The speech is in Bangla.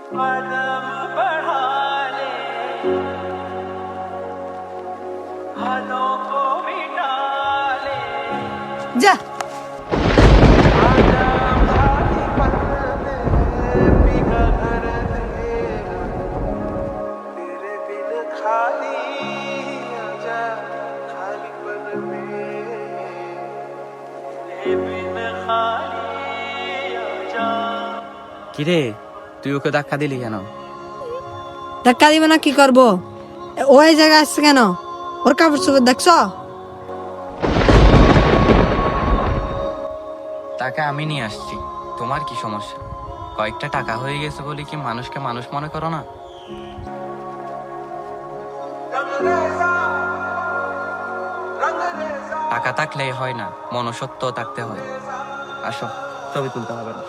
कदम बढ़ा ले, हाथों को मिटा ले, যা आजा खाली पल में पिघल घर तेरा, तेरे बिन खाली आजा खाली पल में, तेरे बिन खाली आजा। কিরে, তুই ওকে ধাক্কা দিলি কেন? ধাক্কা দিবে না কি করবো? ওই জায়গায় আসছে কেন? ওর কাপড় চোপড় দেখছো? তাকে আমি নিয়ে আসছি, তোমার কি সমস্যা? কয়েকটা টাকা হয়ে গেছে বলে কি মানুষকে মানুষ মনে করো না? টাকা থাকলেই হয় না, মনুষ্যত্ব থাকতে হয়। আসো, ছবি তুলতে হবে না।